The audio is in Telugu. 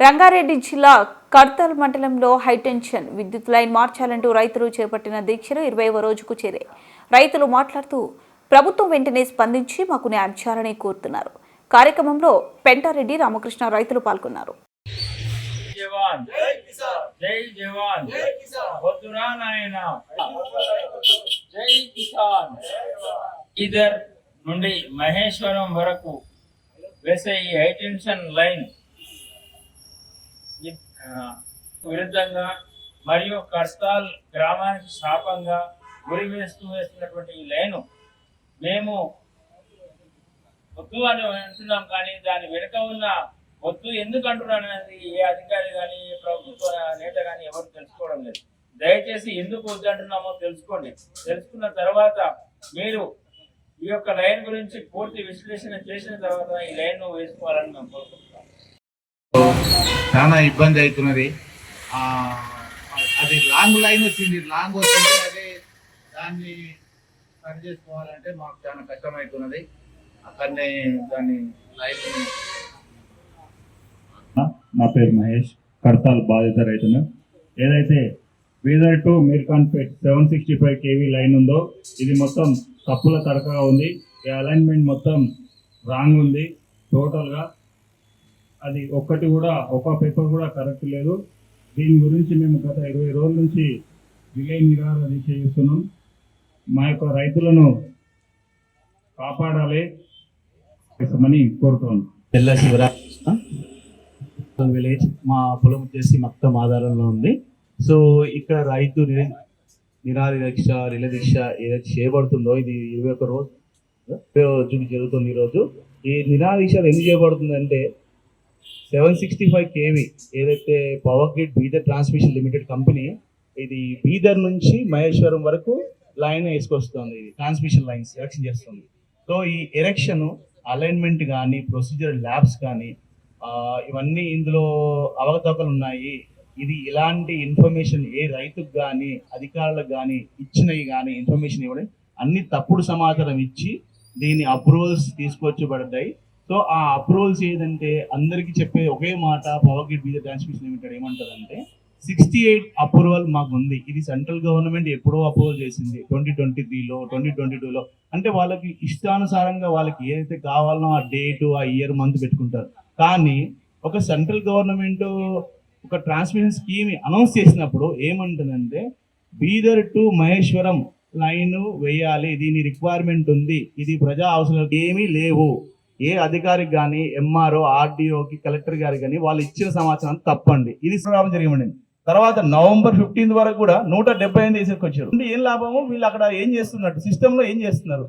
రంగారెడ్డి జిల్లా కర్తల్ మండలంలో హైటెన్షన్ విద్యుత్ లైన్ మార్చాలంటూ రైతులు చేపట్టిన దీక్షలు 20వ రోజుకు చేరాయి. రైతులు మాట్లాడుతూ ప్రభుత్వం వెంటనే స్పందించి మాకు న్యాయం చేయాలని కోరుతున్నారు. కార్యక్రమంలో పెంటారెడ్డి రామకృష్ణ రైతులు పాల్గొన్నారు. నుండి మహేశ్వరం వరకు వేసే ఈ హైటెన్షన్ లైన్ విరుద్ధంగా మరియు కర్తాల్ గ్రామానికి శాపంగా గురి వేస్తున్నటువంటి ఈ లైను మేము వద్దు అని అంటున్నాం, కానీ దాని వెనుక ఉన్న వద్దు ఎందుకు అంటున్నాను అనేది ఏ అధికారి కానీ ఏ ప్రభుత్వ నేత కానీ ఎవరు తెలుసుకోవడం లేదు. దయచేసి ఎందుకు వద్దు అంటున్నామో తెలుసుకోండి. తెలుసుకున్న తర్వాత మీరు ఈ యొక్క లైన్ గురించి పూర్తి విశ్లేషణ చేసిన తర్వాత ఈ లైన్ వేసుకోవాలని మేము కోరుకుంటున్నాం. చాలా ఇబ్బంది అవుతున్నది. అది లాంగ్ లైన్ వచ్చింది, అదే దాన్ని సరి చేసుకోవాలంటే మాకు చాలా కష్టమవుతున్నది. అక్కడనే దాన్ని లైన్. నా పేరు మహేష్, కర్తాల్ బాధిత రైతును. ఏదైతే Bidar to Meerkhanpet 765 kV line ఉందో ఇది మొత్తం తప్పుల తడకగా ఉంది. ఈ అలైన్మెంట్ మొత్తం రాంగ్ ఉంది. టోటల్గా అది ఒక్క పేపర్ కూడా కరెక్ట్ లేదు. దీని గురించి మేము గత 20 రోజుల నుంచి నిరాహార దీక్ష చేస్తున్నాం. మా యొక్క రైతులను కాపాడాలి అని కోరుతున్నాం. తెల్ల శివరాకృష్ణ విలేజ్, మా పొలం వచ్చేసి మొత్తం ఆధారంలో ఉంది. సో ఇక్కడ రైతు నిరాహార దీక్ష ఏదైతే చేయబడుతుందో ఇది 21 రోజుకి జరుగుతుంది. ఈరోజు ఈ నిరాహార దీక్ష ఎందుకు చేయబడుతుందంటే 765 kV ఏదైతే power grid Bidar transmission limited company ఇది బీదర్ నుంచి మహేశ్వరం వరకు లైన్ వేసుకొస్తుంది. ఇది ట్రాన్స్మిషన్ లైన్స్ ఎరెక్షన్ చేస్తుంది. సో ఈ ఎరెక్షన్ అలైన్మెంట్ కానీ ప్రొసీజర్ ల్యాబ్స్ కానీ ఇవన్నీ ఇందులో అవకతవకలు ఉన్నాయి. ఇది ఇలాంటి ఇన్ఫర్మేషన్ ఏ రైతుకు కానీ అధికారులకు కానీ ఇచ్చినవి కానీ ఇన్ఫర్మేషన్ ఇవ్వడం అన్ని తప్పుడు సమాచారం ఇచ్చి దీని అప్రూవల్స్ తీసుకొచ్చబడ్డాయి. సో ఆ అప్రూవల్స్ ఏదంటే అందరికీ చెప్పే ఒకే మాట, power grid Bidar transmission limited ఏమంటారంటే 68 అప్రూవల్ మాకు ఉంది. ఇది సెంట్రల్ గవర్నమెంట్ ఎప్పుడో అప్రూవల్ చేసింది 2023లో 2022లో. అంటే వాళ్ళకి ఇష్టానుసారంగా వాళ్ళకి ఏదైతే కావాలనో ఆ డేటు ఆ ఇయర్ మంత్ పెట్టుకుంటారు. కానీ ఒక సెంట్రల్ గవర్నమెంట్ ఒక ట్రాన్స్మిషన్ స్కీమ్ అనౌన్స్ చేసినప్పుడు ఏమంటుందంటే బీదర్ టు మహేశ్వరం లైన్ వేయాలి, దీని రిక్వైర్మెంట్ ఉంది, ఇది ప్రజా అవసరాలు ఏమీ లేవు. ఏ అధికారికి కానీ ఎంఆర్ఓ ఆర్డీఓకి కలెక్టర్ గారికి కానీ వాళ్ళు ఇచ్చిన సమాచారం తప్పండి. ఇది జరిగింది. తర్వాత November 15 వరకు కూడా 178 తీసుకొచ్చారు. ఏం లాభము? వీళ్ళు అక్కడ ఏం చేస్తున్నట్టు సిస్టంలో ఏం చేస్తున్నారు?